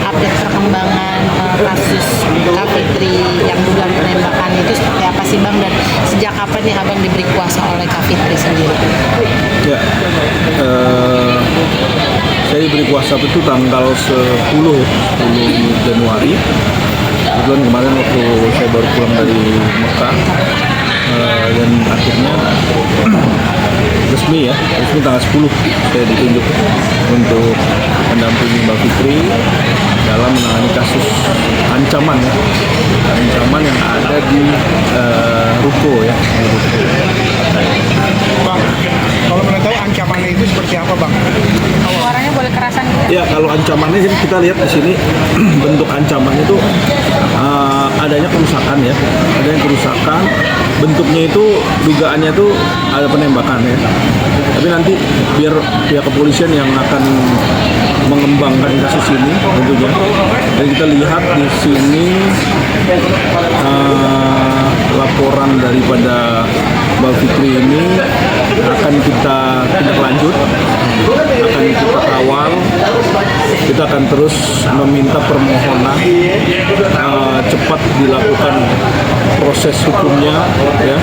update perkembangan kasus Kak Fitri yang dugaan penembakan itu seperti apa sih Bang, dan sejak kapan nih Abang diberi kuasa oleh Kak Fitri sendiri? Ya, saya diberi kuasa itu tanggal 10 Januari. Kebetulan kemarin waktu saya baru pulang dari Mekah, dan akhirnya resmi tanggal 10 saya ditunjuk untuk mendampingi Mbak Fitri dalam menangani kasus ancaman yang ada di Ruko ya. Bang, kalau boleh tahu ancamannya itu seperti apa, Bang? Suaranya boleh kerasan gitu? Ya, kalau ancamannya jadi kita lihat di sini bentuk ancamannya itu adanya kerusakan ya, bentuknya itu dugaannya itu ada penembakan ya. Tapi nanti biar pihak kepolisian yang akan mengembangkan kasus ini tentunya. Dan kita lihat di sini laporan daripada Mbak Fitri ini akan kita tindak lanjut, akan kita kawal, kita akan terus meminta permohonan cepat dilakukan proses hukumnya ya,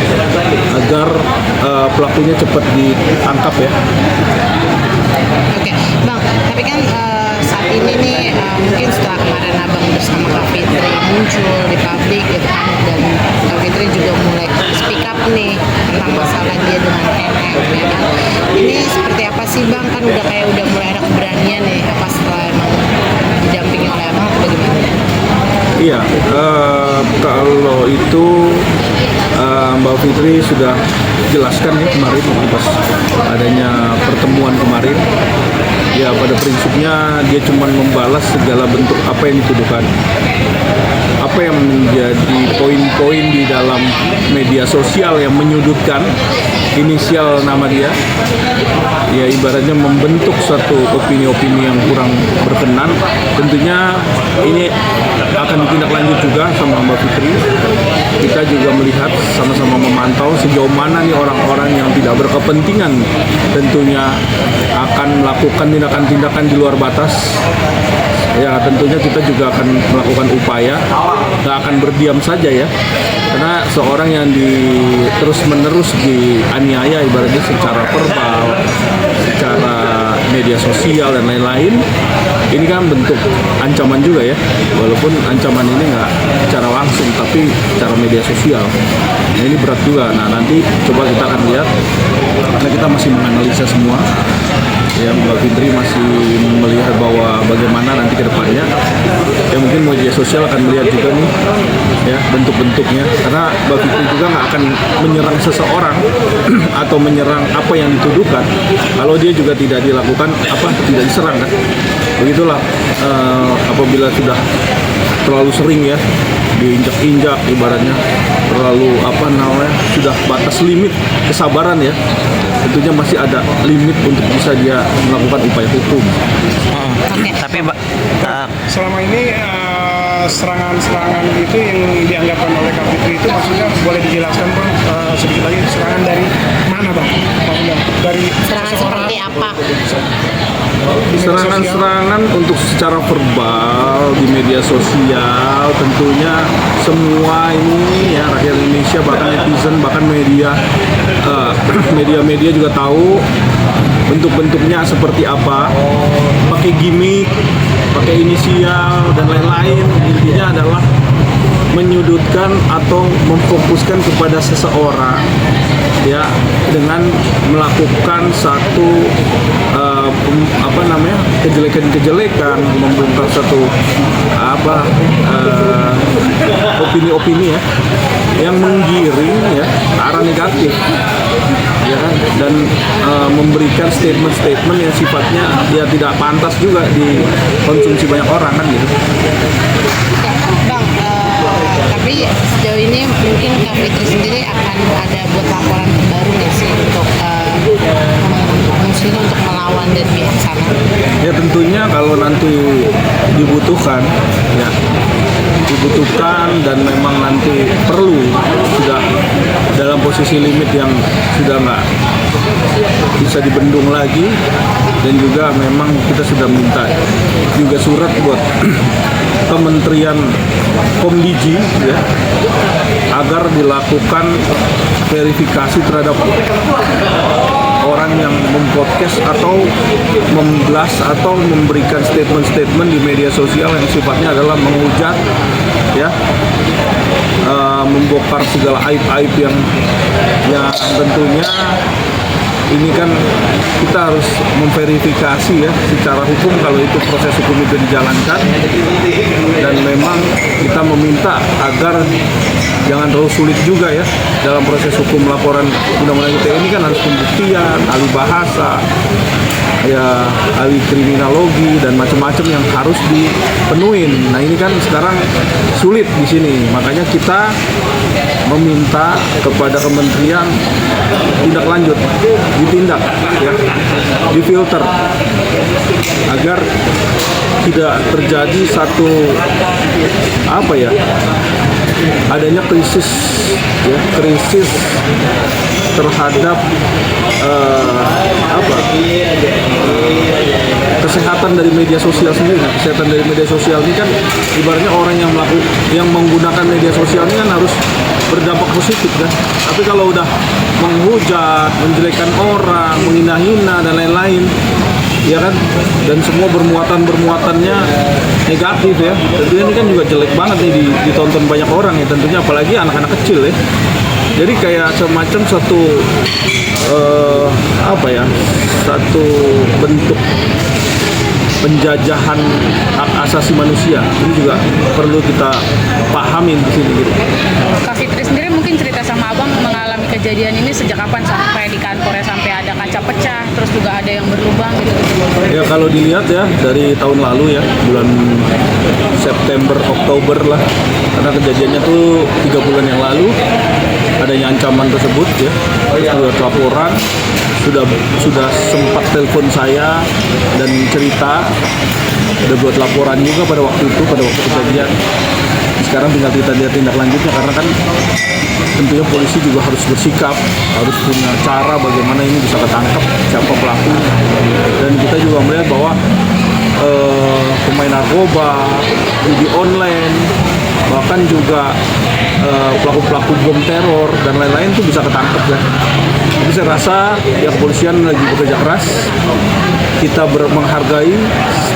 agar pelakunya cepat ditangkap ya. Oke, Bang, tapi kan saat ini nih mungkin setelah kemarin Abang bersama Kak Fitri muncul di publik gitu kan, dan Kak Fitri juga mulai speak up nih tentang masalah dia dengan NF ya kan. Ini seperti apa sih Bang, kan udah mulai ada keberanian nih apa setelah emang didampingi oleh Abang atau bagaimana? Iya, kalau itu Mbak Fitri sudah jelaskan ya kemarin pas adanya pertemuan kemarin. Ya, pada prinsipnya dia cuma membalas segala bentuk apa yang dituduhkan. Apa yang menjadi poin-poin di dalam media sosial yang menyudutkan inisial nama dia, ya ibaratnya membentuk suatu opini-opini yang kurang berkenan. Tentunya ini akan ditindaklanjut juga sama Mbak Fitri. Kita juga melihat, sama-sama memantau sejauh mana nih orang-orang yang tidak berkepentingan tentunya akan melakukan tindakan-tindakan di luar batas. Ya, tentunya kita juga akan melakukan upaya, nggak akan berdiam saja ya, karena seorang yang terus-menerus dianiaya ibaratnya secara verbal, secara media sosial dan lain-lain, ini kan bentuk ancaman juga ya, walaupun ancaman ini nggak secara langsung tapi secara media sosial. Nah, ini berat juga. Nah, nanti coba kita akan lihat, karena kita masih menganalisa semua ya, Mbak Fitri masih melihat bahwa bagaimana nanti ke depannya ya, mungkin media sosial akan melihat juga nih ya bentuk-bentuknya, karena Mbak Fitri juga nggak akan menyerang seseorang atau menyerang apa yang dituduhkan kalau dia juga tidak dilakukan tidak diserang kan. Begitulah apabila sudah terlalu sering ya diinjak-injak ibaratnya, terlalu sudah batas limit kesabaran ya, tentunya masih ada limit untuk bisa dia melakukan upaya hukum. Tapi Selama ini serangan-serangan itu yang dianggapkan oleh Kak Fitri itu maksudnya boleh dijelaskan Bang sedikit lagi, serangan dari mana Bang? Dari Serangan seperti apa? Serangan-serangan untuk secara verbal di media sosial, tentunya semua ini ya, rakyat Indonesia bahkan netizen bahkan media juga tahu bentuk-bentuknya seperti apa, pakai gimmick, pakai inisial dan lain-lain. Intinya adalah menyudutkan atau memfokuskan kepada seseorang ya, dengan melakukan satu kejelekan, membongkar satu opini-opini ya yang menggiring ya ke arah negatif ya kan, dan memberikan statement-statement yang sifatnya ya tidak pantas juga dikonsumsi banyak orang kan gitu. Bang, tapi sejauh ini mungkin Kak Fitri sendiri akan ada buat laporan terbaru nggak sih untuk maksudnya untuk melawan dan pihak sana? Ya tentunya kalau nanti dibutuhkan ya, dibutuhkan dan memang nanti perlu, sudah dalam posisi limit yang sudah nggak bisa dibendung lagi, dan juga memang kita sudah minta juga surat buat Kementerian Komdiji ya, agar dilakukan verifikasi terhadap orang yang mempodcast atau memblas atau memberikan statement-statement di media sosial yang sifatnya adalah menghujat ya, membongkar segala aib-aib yang tentunya ini kan kita harus memverifikasi ya secara hukum kalau itu proses hukum itu dijalankan, dan memang kita meminta agar jangan terlalu sulit juga ya dalam proses hukum laporan undang-undang ITE ini kan harus pembuktian, ahli bahasa, ya ahli kriminologi dan macam-macam yang harus dipenuhin. Nah ini kan sekarang sulit di sini, makanya kita meminta kepada kementerian tindak lanjut, ditindak ya, difilter agar tidak terjadi satu apa ya, adanya krisis ya, krisis terhadap kesehatan dari media sosial sendiri. Kesehatan dari media sosial ini kan ibaratnya orang yang menggunakan media sosial ini kan harus berdampak positif kan. Tapi kalau udah menghujat, menjelekkan orang, menghina-hina dan lain-lain, ya kan, dan semua bermuatannya negatif ya. Tentunya ini kan juga jelek banget nih ditonton banyak orang ya, tentunya apalagi anak-anak kecil ya. Jadi kayak semacam satu satu bentuk penjajahan hak asasi manusia. Ini juga perlu kita pahamin di sini gitu. Kak Fitri sendiri mungkin cerita sama abang mengalami kejadian ini sejak kapan, sampai di kantornya sampai ada kaca pecah, terus juga ada yang berlubang gitu. Ya kalau dilihat ya dari tahun lalu ya, bulan September, Oktober lah, karena kejadiannya tuh 3 bulan yang lalu adanya ancaman tersebut ya, sudah laporan, sudah sempat telepon saya dan cerita, udah buat laporan juga pada waktu kejadian. Sekarang tinggal kita lihat tindak lanjutnya, karena kan tentunya polisi juga harus bersikap, harus punya cara bagaimana ini bisa ketangkap siapa pelaku. Dan kita juga melihat bahwa pemain narkoba, judi online, bahkan juga pelaku-pelaku bom teror dan lain-lain itu bisa ketangkep ya. Jadi saya rasa ya kepolisian lagi bekerja keras. Kita menghargai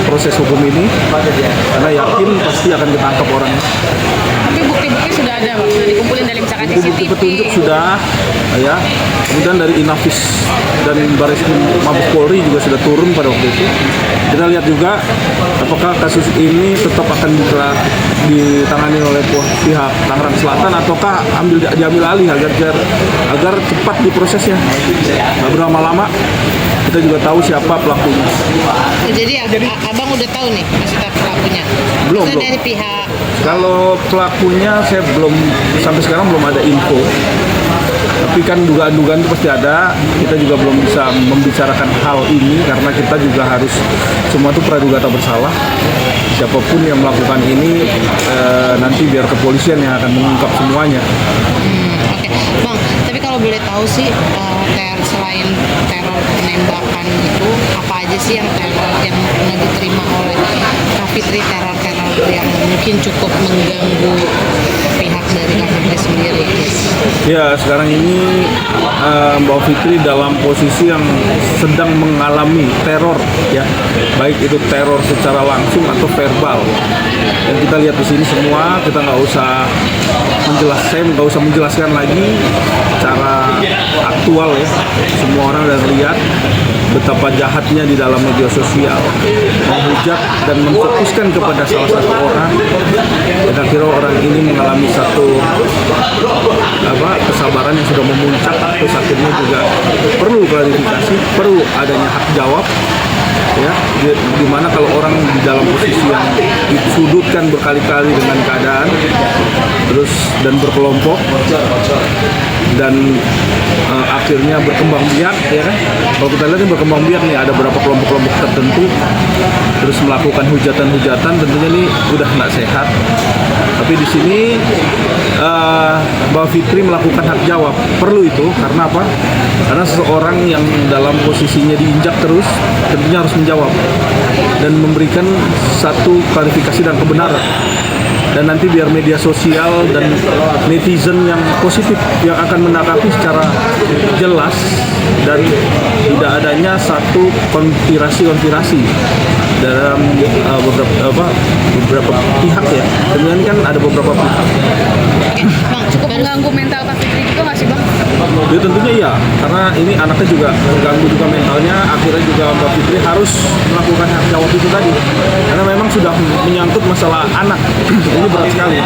proses hukum ini karena yakin pasti akan ketangkap orangnya. Tapi bukti-bukti sudah ada, Bang? Sudah dikumpulin dari misalkan Bukti CCTV. petunjuk sudah ya. Kemudian dari Inafis dan Baris Mabes Polri juga sudah turun pada waktu itu. Kita lihat juga apakah kasus ini tetap akan ditangani oleh pihak Tangerang Selatan ataukah diambil alih agar cepat diprosesnya. Nggak berlama-lama, kita juga tahu siapa pelakunya. Jadi abang udah tahu nih maksudnya pelakunya? Belum. Dari pihak Kalau pelakunya saya sampai sekarang belum ada info. Tapi kan dugaan-dugaan itu pasti ada. Kita juga belum bisa membicarakan hal ini karena kita juga harus semua itu praduga tak bersalah. Siapapun yang melakukan ini nanti biar kepolisian yang akan mengungkap semuanya. Oke. Bang, tapi kalau boleh tahu sih selain teror penembakan itu apa aja sih yang teror yang pernah diterima oleh Kak Fitri, teror-teror yang mungkin cukup mengganggu pihak dari Kak Fitri sendiri? Ya, sekarang ini Mbak Fitri dalam posisi yang sedang mengalami teror ya, baik itu teror secara langsung atau verbal. Dan kita lihat di sini semua, kita nggak usah menjelaskan lagi cara aktual ya. Semua orang udah lihat betapa jahatnya di dalam media sosial, menghujat dan memfokuskan kepada salah satu orang. Dan akhirnya orang ini mengalami satu kesabaran yang sudah memuncak, terus akhirnya juga perlu klarifikasi, perlu adanya hak jawab ya, di mana kalau orang di dalam posisi yang disudutkan berkali-kali dengan keadaan, terus dan berkelompok dan akhirnya berkembang biak, ya kan? Kalau kita lihat ini berkembang biak nih, ada beberapa kelompok-kelompok tertentu, terus melakukan hujatan-hujatan, tentunya ini udah nggak sehat. Tapi di sini Mbak Fitri melakukan hak jawab, perlu itu karena apa? Karena seseorang yang dalam posisinya diinjak terus, tentunya harus menjawab dan memberikan satu klarifikasi dan kebenaran. Dan nanti biar media sosial dan netizen yang positif yang akan menanggapi secara jelas dan tidak adanya satu konspirasi dalam beberapa pihak ya. Kemudian kan ada beberapa pihak. Bang, cukup mengganggu mental Kak Fitri juga nggak sih Bang? Ya tentunya iya, karena ini anaknya juga terganggu juga mentalnya, akhirnya juga Mbak Fitri harus melakukan hak jawab itu tadi. Karena memang sudah menyangkut masalah anak, ini berat sekali.